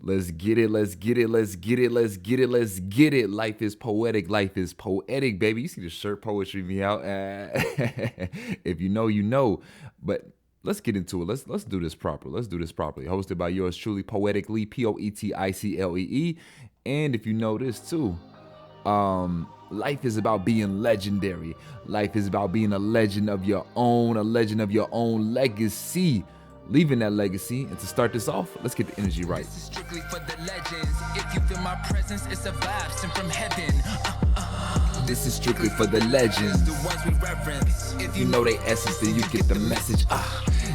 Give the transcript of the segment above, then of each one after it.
Let's get it. Let's get it. Let's get it. Let's get it. Let's get it. Life is poetic. Life is poetic, baby. You see the shirt poetry me out. If you know, you know. But let's get into it. Let's do this proper. Let's do this properly. Hosted by yours truly, Poeticlee, Poeticlee. And if you know this too, life is about being legendary. Life is about being a legend of your own, a legend of your own legacy. Leaving that legacy. And to start this off, let's get the energy right. This is strictly for the legends. If you feel my presence, it's a vibe sent from heaven. This is strictly for the legends. The ones we reverence. If You know they essence, then you get the message.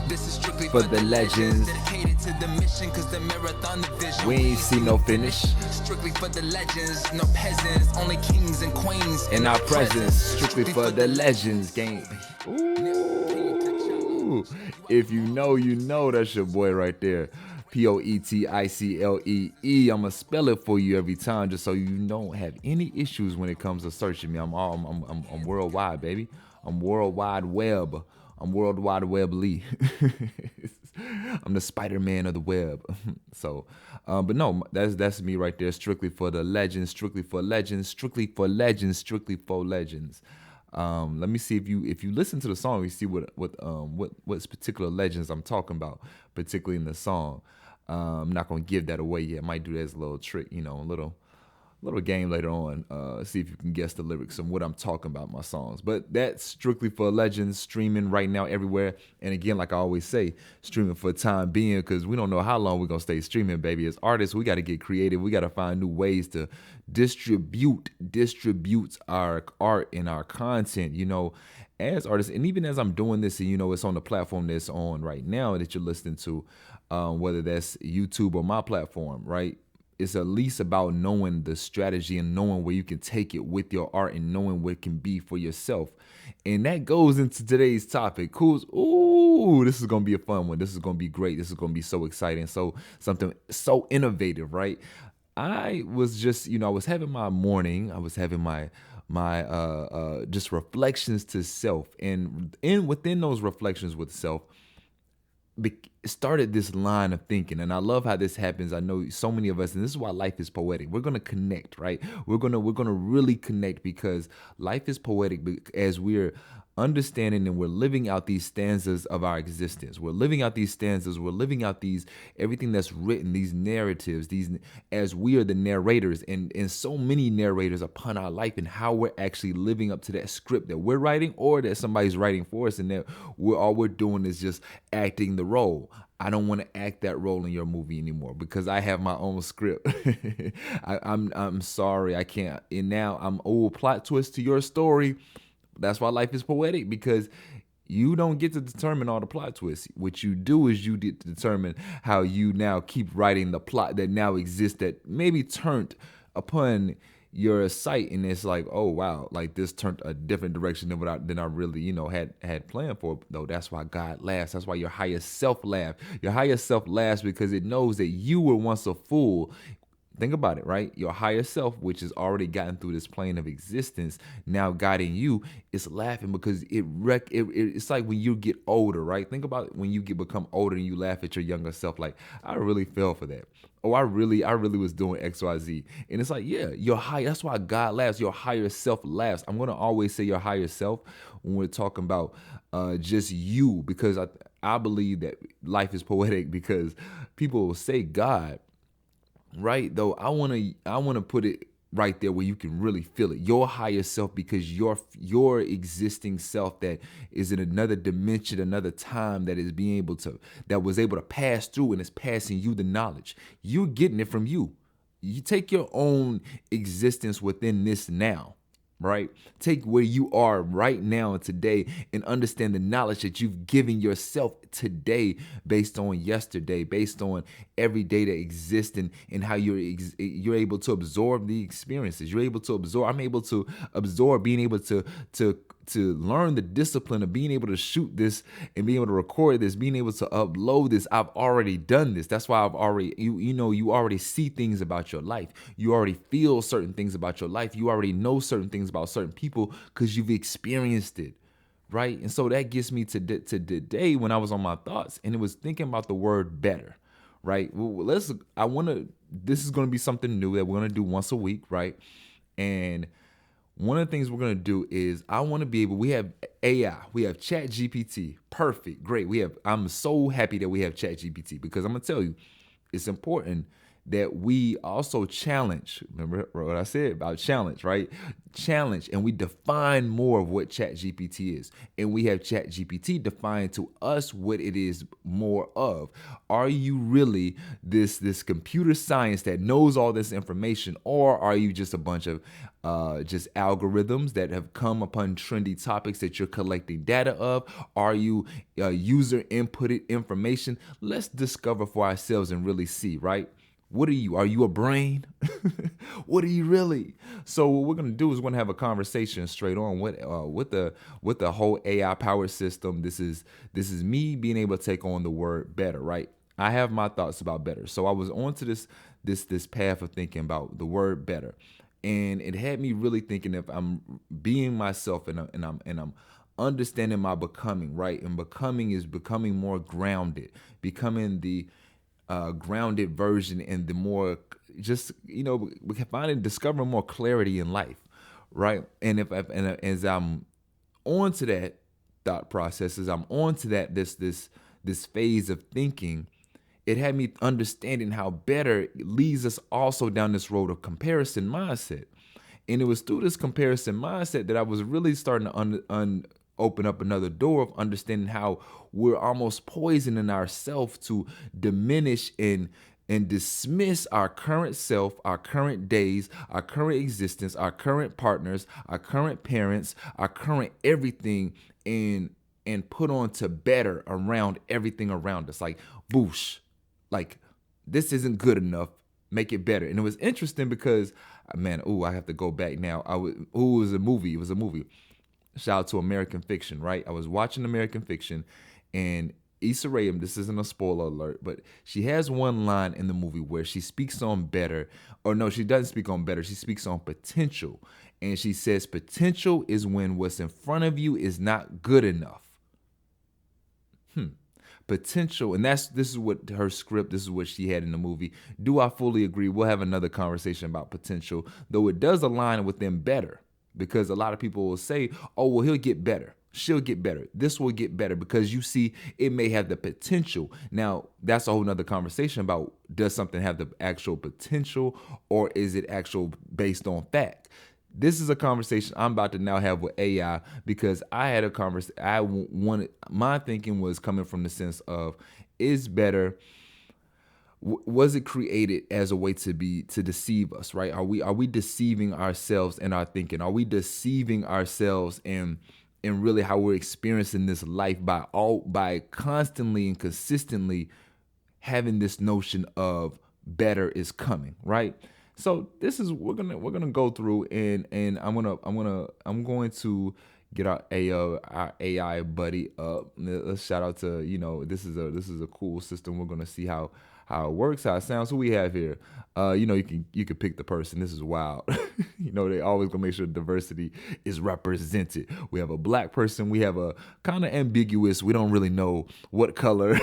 this is strictly For the legends. Dedicated to the mission, cause the marathon, the vision. We ain't see no finish Strictly for the legends, no peasants, only kings and queens in our presence. Strictly for the legends game. Ooh. If you know, that's your boy right there. Poeticlee. I'ma spell it for you every time, just so you don't have any issues when it comes to searching me. I'm worldwide, baby. I'm worldwide web. I'm worldwide web Lee. I'm the Spider-Man of the web. So, but no, that's me right there. Strictly for the legends. Strictly for legends. Strictly for legends. Strictly for legends. Let me see if you listen to the song, you see what particular legends I'm talking about, particularly in the song. I'm not gonna give that away yet. Might do that as a little trick, a little game later on. See if you can guess the lyrics and what I'm talking about my songs. But that's strictly for legends, streaming right now everywhere. And again, like I always say, streaming for time being, because we don't know how long we're gonna stay streaming, baby. As artists, we got to get creative. We got to find new ways to distribute our art and our content. As artists, and even as I'm doing this, and it's on the platform that's on right now that you're listening to, whether that's YouTube or my platform, right? It's at least about knowing the strategy and knowing where you can take it with your art and knowing what it can be for yourself. And that goes into today's topic. Cool. Ooh, this is gonna be a fun one. This is gonna be great. This is gonna be so exciting. So something so innovative, right? I was just, I was having my morning. I was having my just reflections to self, and within those reflections with self, started this line of thinking. And I love how this happens. I know so many of us, and this is why life is poetic. We're going to connect, right? We're going to really connect, because life is poetic as we're understanding and we're living out these stanzas of our existence. We're living out these stanzas. We're living out everything that's written, these narratives, as we are the narrators, and so many narrators upon our life, and how we're actually living up to that script that we're writing or that somebody's writing for us, and that all we're doing is just acting the role. I don't want to act that role in your movie anymore, because I have my own script. I'm sorry, I can't. And now plot twist to your story. That's why life is poetic, because you don't get to determine all the plot twists. What you do is you get to determine how you now keep writing the plot that now exists, that maybe turned upon your sight, and it's like, oh wow, like this turned a different direction than I really had planned for. Though that's why God laughs. That's why your higher self laughs. Your higher self laughs because it knows that you were once a fool. Think about it, right? Your higher self, which has already gotten through this plane of existence, now guiding you, is laughing because it's like when you get older, right? Think about it, when you become older and you laugh at your younger self, like, I really fell for that. Oh, I really was doing XYZ. And it's like, yeah, that's why God laughs. Your higher self laughs. I'm gonna always say your higher self when we're talking about just you, because I believe that life is poetic, because people will say God, right? Though I wanna put it right there where you can really feel it. Your higher self, because your existing self that is in another dimension, another time, that was able to pass through and is passing you the knowledge. You're getting it from you. You take your own existence within this now. Right? Take where you are right now and today, and understand the knowledge that you've given yourself today, based on yesterday, based on every day that exists, and how you're able to absorb the experiences. You're able to absorb. I'm able to absorb, being able to learn the discipline of being able to shoot this and being able to record this, being able to upload this. I've already done this. That's why I've already, you already see things about your life. You already feel certain things about your life. You already know certain things about certain people, because you've experienced it, right? And so that gets me to today, when I was on my thoughts, and it was thinking about the word better. right? I want to, this is going to be something new that we're going to do once a week, right? And one of the things we're going to do is I want to be able, we have AI, we have Chat GPT, perfect, great. I'm so happy that we have Chat GPT because I'm going to tell you, it's important that we also challenge. Remember what I said about challenge, right? Challenge, and we define more of what Chat GPT is. And we have Chat GPT define to us what it is more of. Are you really this computer science that knows all this information, or are you just a bunch of just algorithms that have come upon trendy topics that you're collecting data of? Are you user inputted information? Let's discover for ourselves and really see, right? What are you? Are you a brain? What are you really? So what we're gonna do is we're gonna have a conversation straight on with the whole AI powered system. This is me being able to take on the word better, right? I have my thoughts about better. So I was onto this path of thinking about the word better, and it had me really thinking if I'm being myself and I'm understanding my becoming, right? And becoming is becoming more grounded, becoming the grounded version, and the more just we can find and discover more clarity in life, right? And as I'm on to that thought process, as I'm on to that this phase of thinking, it had me understanding how better leads us also down this road of comparison mindset. And it was through this comparison mindset that I was really starting to open up another door of understanding how we're almost poisoning ourselves to diminish and dismiss our current self, our current days, our current existence, our current partners, our current parents, our current everything, and put on to better around everything around us. Like boosh, like this isn't good enough. Make it better. And it was interesting because man, I have to go back now. It was a movie. It was a movie. Shout out to American Fiction, right? I was watching American Fiction, and Issa Rae, this isn't a spoiler alert, but she has one line in the movie where she speaks on better, or no, she doesn't speak on better. She speaks on potential. And she says, potential is when what's in front of you is not good enough. Potential, and this is what her script, this is what she had in the movie. Do I fully agree? We'll have another conversation about potential, though it does align with them better, because a lot of people will say, oh, well, he'll get better. She'll get better. This will get better, because you see, it may have the potential. Now, that's a whole nother conversation about, does something have the actual potential, or is it actual based on fact? This is a conversation I'm about to now have with AI, because I had a conversation. My thinking was coming from the sense of, is better, was it created as a way to deceive us, right? Are we deceiving ourselves in our thinking? Are we deceiving ourselves in really how we're experiencing this life by constantly and consistently having this notion of better is coming, right? So this is we're gonna go through, and I'm going to get our AI buddy up. Let's shout out to, this is a cool system. We're gonna see how it works, how it sounds. Who we have here? You can pick the person. This is wild. They always gonna make sure diversity is represented. We have a black person. We have a kind of ambiguous. We don't really know what color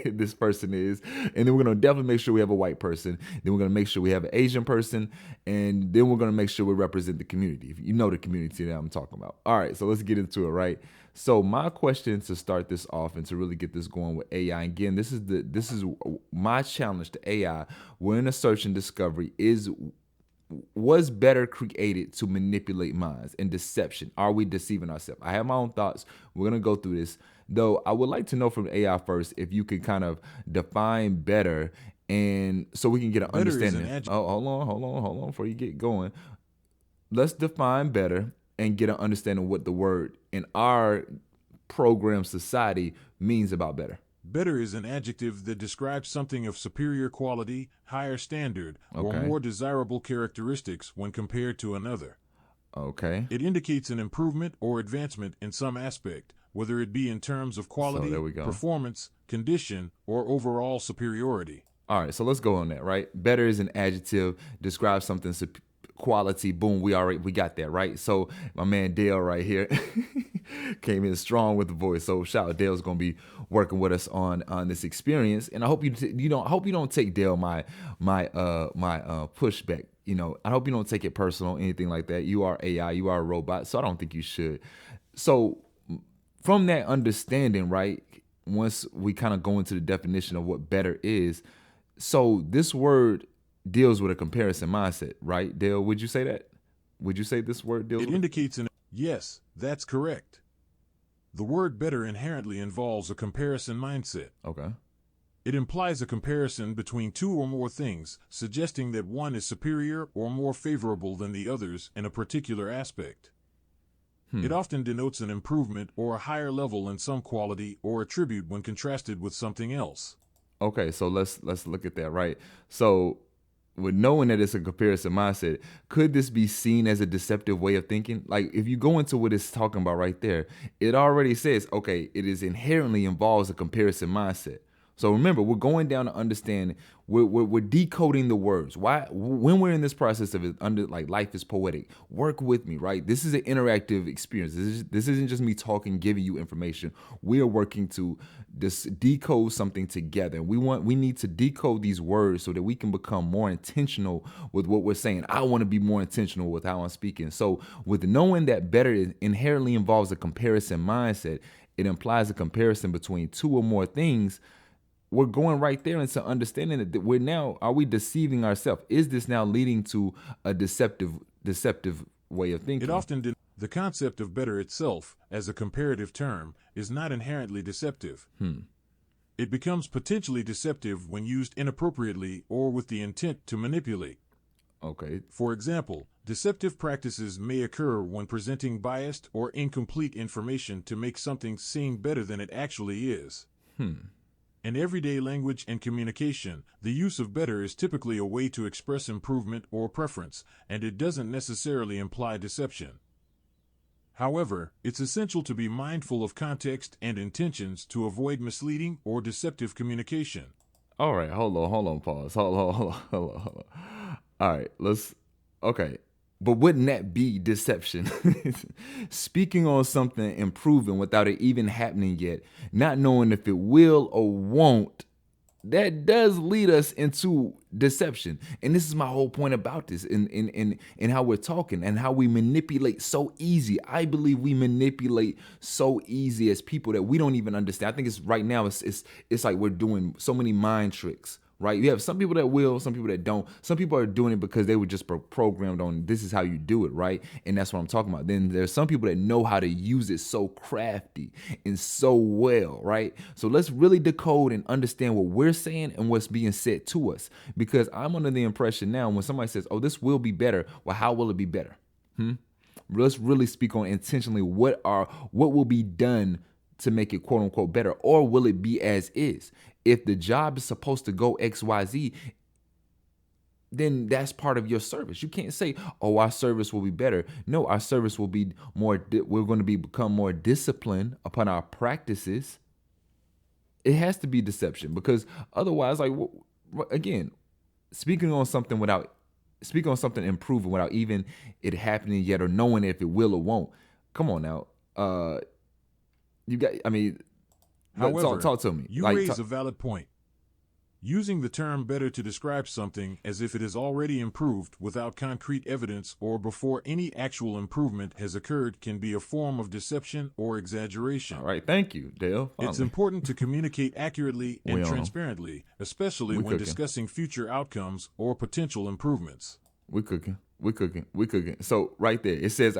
this person is. And then we're gonna definitely make sure we have a white person. Then we're gonna make sure we have an Asian person, and then we're gonna make sure we represent the community. If you know the community that I'm talking about. All right, so let's get into it, right? So my question to start this off and to really get this going with AI, again, this is my challenge to AI. We're in a search and discovery. Was better created to manipulate minds and deception? Are we deceiving ourselves? I have my own thoughts. We're gonna go through this, though. I would like to know from AI first if you could kind of define better, and so we can get an understanding. Hold on before you get going. Let's define better and get an understanding of what the word in our program society means about better. Better is an adjective that describes something of superior quality, higher standard, or more desirable characteristics when compared to another. Okay. It indicates an improvement or advancement in some aspect, whether it be in terms of quality, performance, condition, or overall superiority. All right, so let's go on that, right? Better is an adjective, describes something quality. Boom, we got that, right? So my man Dale right here, came in strong with the voice. So shout out, Dale's gonna be working with us on this experience, and I hope I hope you don't take Dale my pushback. I hope you don't take it personal, anything like that. You are AI, you are a robot, so I don't think you should. So from that understanding, right? Once we kind of go into the definition of what better is, so this word deals with a comparison mindset, right? Dale, would you say that? Would you say this word deals with? It indicates yes, that's correct. The word better inherently involves a comparison mindset. Okay. It implies a comparison between two or more things, suggesting that one is superior or more favorable than the others in a particular aspect. It often denotes an improvement or a higher level in some quality or attribute when contrasted with something else. Okay, so let's look at that, right? So with knowing that it's a comparison mindset, could this be seen as a deceptive way of thinking? Like if you go into what it's talking about right there, it already says, okay, it is inherently involves a comparison mindset. So remember, we're going down to understand, we're decoding the words. Why, when we're in this process of it, under like life is poetic, work with me, right? This is an interactive experience. This isn't just me talking, giving you information. We are working to decode something together. We need to decode these words so that we can become more intentional with what we're saying. I want to be more intentional with how I'm speaking. So with knowing that better inherently involves a comparison mindset, it implies a comparison between two or more things. We're going right there into understanding that are we deceiving ourselves? Is this now leading to a deceptive way of thinking? The concept of better itself, as a comparative term, is not inherently deceptive. It becomes potentially deceptive when used inappropriately or with the intent to manipulate. Okay. For example, deceptive practices may occur when presenting biased or incomplete information to make something seem better than it actually is. In everyday language and communication, the use of better is typically a way to express improvement or preference, and it doesn't necessarily imply deception. However, it's essential to be mindful of context and intentions to avoid misleading or deceptive communication. All right, hold on, pause. Hold on. All right, okay. But wouldn't that be deception? Speaking on something, improving without it even happening yet, not knowing if it will or won't, that does lead us into deception. And this is my whole point about this in how we're talking and how we manipulate so easy. I believe we manipulate so easy as people that we don't even understand. I think it's right now, it's like we're doing so many mind tricks. Right? You have some people that will, some people that don't. Some people are doing it because they were just programmed on this is how you do it, right? And that's what I'm talking about. Then there's some people that know how to use it so crafty and so well, right? So let's really decode and understand what we're saying and what's being said to us. Because I'm under the impression now when somebody says, oh, this will be better. Well, how will it be better? Let's really speak on intentionally what will be done to make it quote unquote better, or will it be as is? If the job is supposed to go XYZ, then that's part of your service. You can't say, oh, our service will be better. No, our service will be more, we're going to become more disciplined upon our practices. It has to be deception, because otherwise, like, again, speaking on something improving without even it happening yet or knowing if it will or won't. Come on now. However, talk to me. You raise a valid point. Using the term better to describe something as if it is already improved without concrete evidence or before any actual improvement has occurred can be a form of deception or exaggeration. All right, thank you, Dale. It's important to communicate accurately and transparently, especially when discussing future outcomes or potential improvements. We cooking. So right there, it says,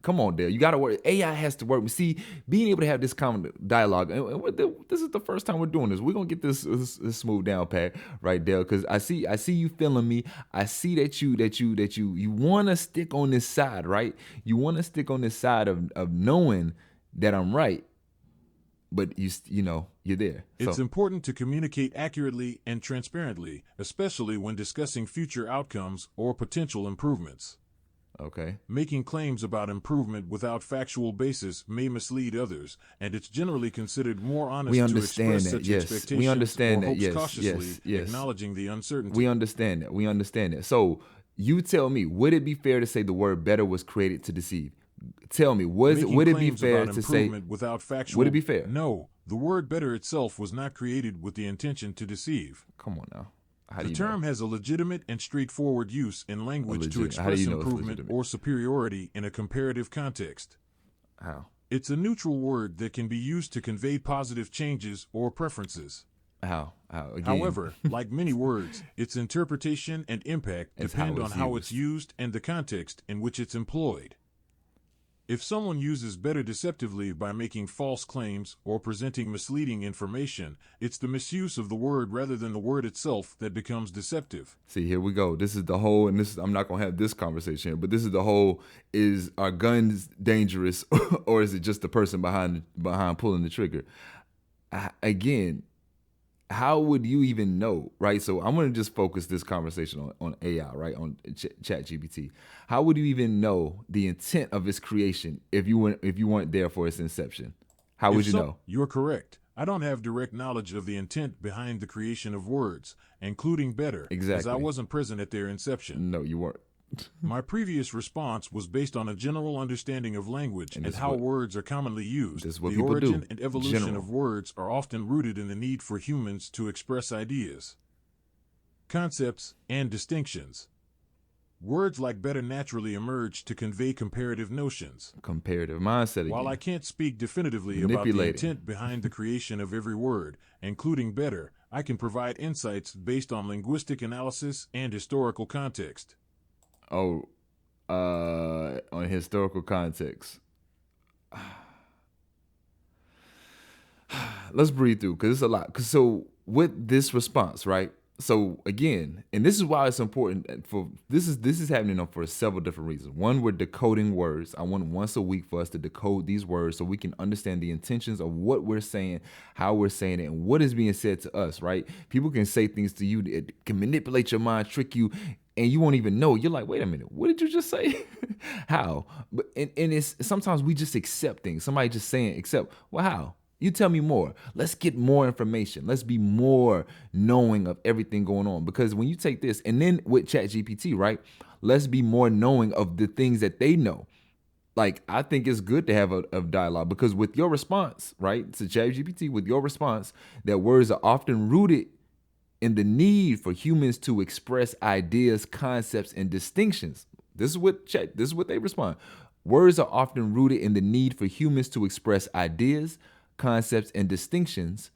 come on, Dale, you got to work. AI has to work. See, being able to have this common dialogue, and this is the first time we're doing this. We're going to get this smooth down pat, right, Dale? Because I see you feeling me. I see that you want to stick on this side, right? You want to stick on this side of knowing that I'm right. But you're there. It's important to communicate accurately and transparently, especially when discussing future outcomes or potential improvements. Okay. Making claims about improvement without factual basis may mislead others, and it's generally considered more honest to express such expectations we understand or that. hopes Yes. cautiously, acknowledging the uncertainty. We understand that. So you tell me, would it be fair to say the word better was created to deceive? Tell me, Making would it be claims fair about to say, improvement without factual. would it be fair? No, the word better itself was not created with the intention to deceive. Come on now. How do The you term know? has a legitimate and straightforward use in language to How do express you know it's improvement legitimate? or superiority in a comparative context. How? It's a neutral word that can be used to convey positive changes or preferences. How? Again, However, like many words, its interpretation and impact It's depend how on it's how it's used. used and the context in which it's employed. If someone uses better deceptively by making false claims or presenting misleading information, it's the misuse of the word rather than the word itself that becomes deceptive. see, here we go. This is the whole, and this is, I'm not gonna have this conversation here, but this is the whole: is are guns dangerous, or is it just the person behind pulling the trigger? Again, how would you even know, right? So I'm gonna just focus this conversation on AI, right? On Chat GPT. How would you even know the intent of its creation if you weren't there for its inception? How would you know? You're correct. I don't have direct knowledge of the intent behind the creation of words, including better, as I Exactly. wasn't present at their inception. No, you weren't. My previous response was based on a general understanding of language and how words are commonly used. This is what The people origin do. and evolution General. of words are often rooted in the need for humans to express ideas, concepts, and distinctions. Words like better naturally emerged to convey comparative notions. Comparative mindset again. While I can't speak definitively about the Manipulating. intent behind the creation of every word, including better, I can provide insights based on linguistic analysis and historical context. Oh, on historical context. Let's breathe through, because it's a lot. 'Cause so with this response, right? So again, and this is why it's important for this is happening for several different reasons. One, we're decoding words. I want once a week for us to decode these words so we can understand the intentions of what we're saying, how we're saying it, and what is being said to us, right? People can say things to you that can manipulate your mind, trick you, and you won't even know. You're like, wait a minute, what did you just say? How? But and it's sometimes we just accept things. Somebody just saying accept. Well, how? You tell me more. Let's get more information. Let's be more knowing of everything going on. Because when you take this, and then with ChatGPT, right? Let's be more knowing of the things that they know. Like, I think it's good to have a dialogue, because with your response, right, to ChatGPT, with your response, that words are often rooted in the need for humans to express ideas, concepts, and distinctions. This is what they respond. Words are often rooted in the need for humans to express ideas, concepts, and distinctions.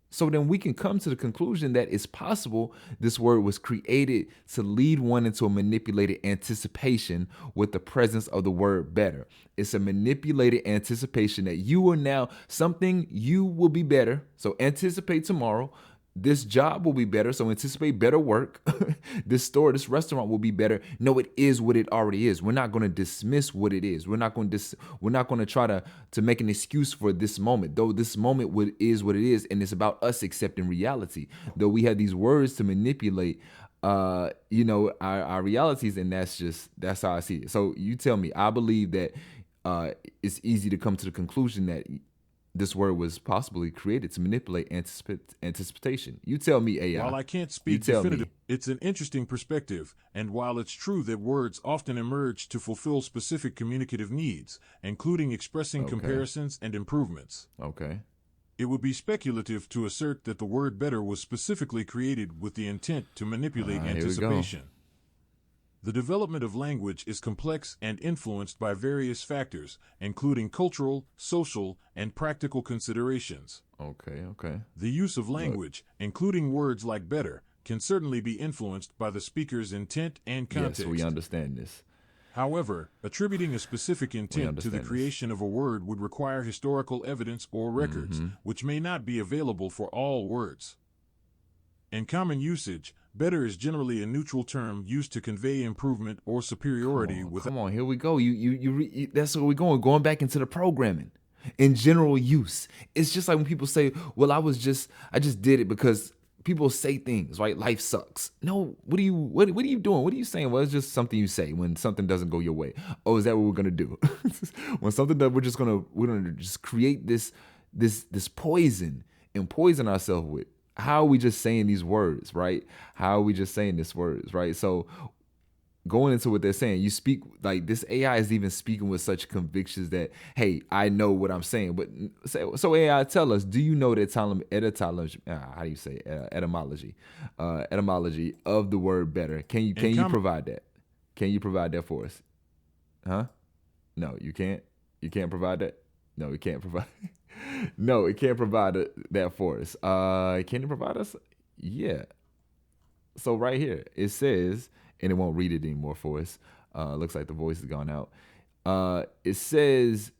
So then we can come to the conclusion that it's possible this word was created to lead one into a manipulated anticipation with the presence of the word better. It's a manipulated anticipation that you will be better. So anticipate tomorrow. This job will be better, so anticipate better work. This restaurant will be better. No, it is what it already is. We're not going to dismiss what it is. We're not going to try to make an excuse for this moment. Though this moment is what it is, and it's about us accepting reality. Though we have these words to manipulate, our realities, and that's how I see it. So you tell me. I believe that it's easy to come to the conclusion that this word was possibly created to manipulate anticipation. You tell me, AI. While I can't speak definitively, it's an interesting perspective, and while it's true that words often emerge to fulfill specific communicative needs, including expressing comparisons and improvements, it would be speculative to assert that the word better was specifically created with the intent to manipulate anticipation. The development of language is complex and influenced by various factors, including cultural, social, and practical considerations. The use of language, including words like better, can certainly be influenced by the speaker's intent and context. Yes, we understand this. However, attributing a specific intent to the creation of a word would require historical evidence or records, which may not be available for all words. In common usage, better is generally a neutral term used to convey improvement or superiority. Come on, here we go. That's where we're going. Going back into the programming. In general use, it's just like when people say, "Well, I just did it because." People say things, right? Life sucks. No, what are you doing? What are you saying? Well, it's just something you say when something doesn't go your way. Oh, is that what we're gonna do? When something that we're gonna just create this poison and poison ourselves with. How are we just saying these words, right? How are we just saying these words, right? So going into what they're saying, you speak like this AI is even speaking with such convictions that, hey, I know what I'm saying. But so AI, tell us, do you know the how do you say etymology of the word better? And Can you comment. provide that? Can you provide that for us? Huh? No, you can't. You can't provide that. No, you can't provide. No, it can't provide that for us. Can it provide us? Yeah. So right here it says, and it won't read it anymore for us. Looks like the voice has gone out. It says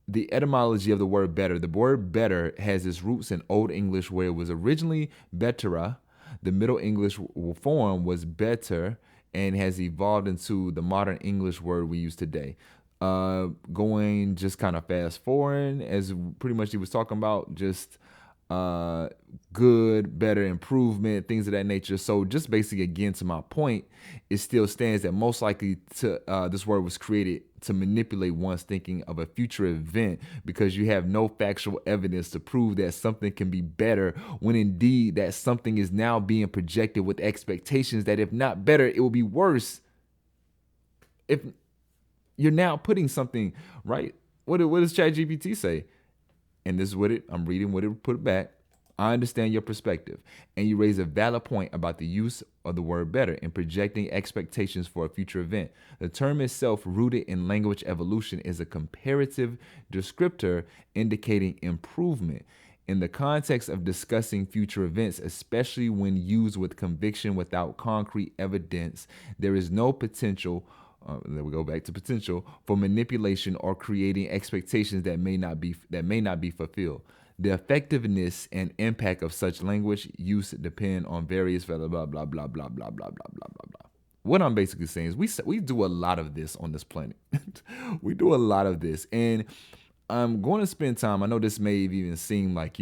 the etymology of the word better. The word better has its roots in Old English, where it was originally betera. The Middle English form was better, and has evolved into the modern English word we use today. Going just kind of fast forward, as pretty much he was talking about, just uh, good, better, improvement, things of that nature. So just basically, again, to my point, it still stands that most likely to this word was created to manipulate one's thinking of a future event, because you have no factual evidence to prove that something can be better, when indeed that something is now being projected with expectations that if not better, it will be worse. If you're now putting something right, what does ChatGPT say? And this is what I'm reading what it put back. I understand your perspective, and you raise a valid point about the use of the word better in projecting expectations for a future event. The term itself, rooted in language evolution, is a comparative descriptor indicating improvement. In the context of discussing future events, especially when used with conviction without concrete evidence, there is no potential then we go back to potential for manipulation or creating expectations that may not be fulfilled. The effectiveness and impact of such language use depend on various blah blah blah blah blah blah blah blah blah blah blah. What I'm basically saying is we do a lot of this on this planet. We do a lot of this, and I'm going to spend time. I know this may even seem like,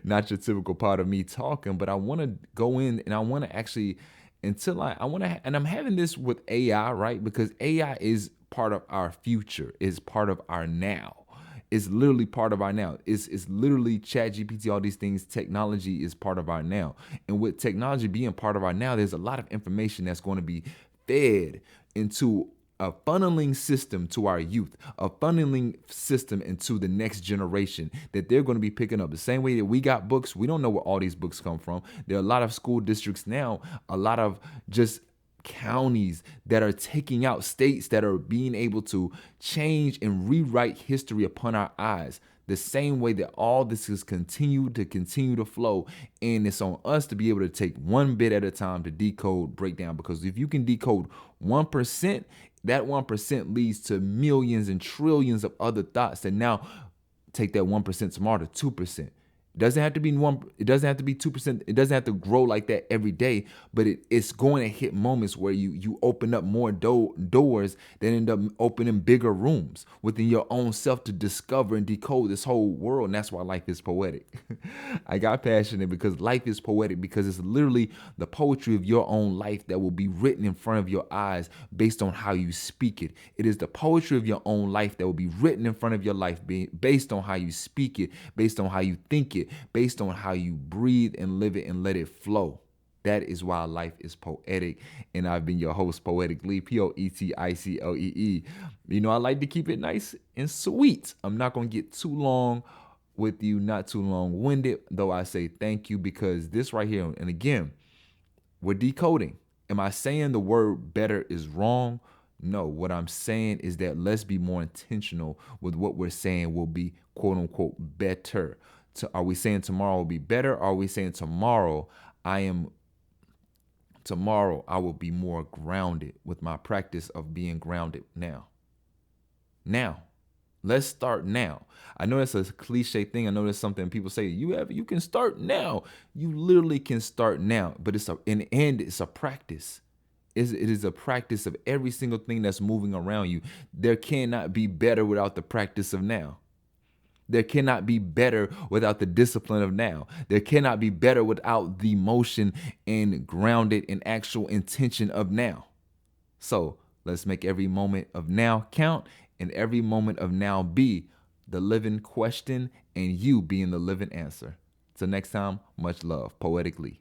not your typical part of me talking, but I want to go in and I want to actually, and I'm having this with AI, right? Because AI is part of our future, is part of our now. It's literally part of our now. It's literally Chat GPT, all these things. Technology is part of our now. And with technology being part of our now, there's a lot of information that's going to be fed into a funneling system to our youth, a funneling system into the next generation that they're going to be picking up. The same way that we got books, we don't know where all these books come from. There are a lot of school districts now, a lot of just counties that are taking out states that are being able to change and rewrite history upon our eyes. The same way that all this is continue to flow, and it's on us to be able to take one bit at a time to decode, break down. Because if you can decode 1%, that 1% leads to millions and trillions of other thoughts that now take that 1% tomorrow to 2%. It doesn't have to be 1. It doesn't have to be 2%. It doesn't have to grow like that every day. But it's going to hit moments where you open up more doors that end up opening bigger rooms within your own self to discover and decode this whole world. And that's why life is poetic. I got passionate because life is poetic, because it's literally the poetry of your own life that will be written in front of your eyes based on how you speak it. It is the poetry of your own life that will be written in front of your life based on how you speak it, based on how you think it, based on how you breathe and live it and let it flow. That is why life is poetic. And I've been your host, Poeticlee, Poeticlee. I like to keep it nice and sweet. I'm not going to get too long with you, not too long-winded, though I say thank you, because this right here, and again, we're decoding. Am I saying the word better is wrong? No, what I'm saying is that let's be more intentional with what we're saying will be quote unquote better. Are we saying tomorrow will be better? Or are we saying tomorrow I will be more grounded with my practice of being grounded now? Now. Let's start now. I know that's a cliche thing. I know that's something people say, you can start now. You literally can start now, but in the end, it's a practice. It is a practice of every single thing that's moving around you. There cannot be better without the practice of now. There cannot be better without the discipline of now. There cannot be better without the motion and grounded and actual intention of now. So let's make every moment of now count, and every moment of now be the living question and you being the living answer. Till next time, much love. Poetically.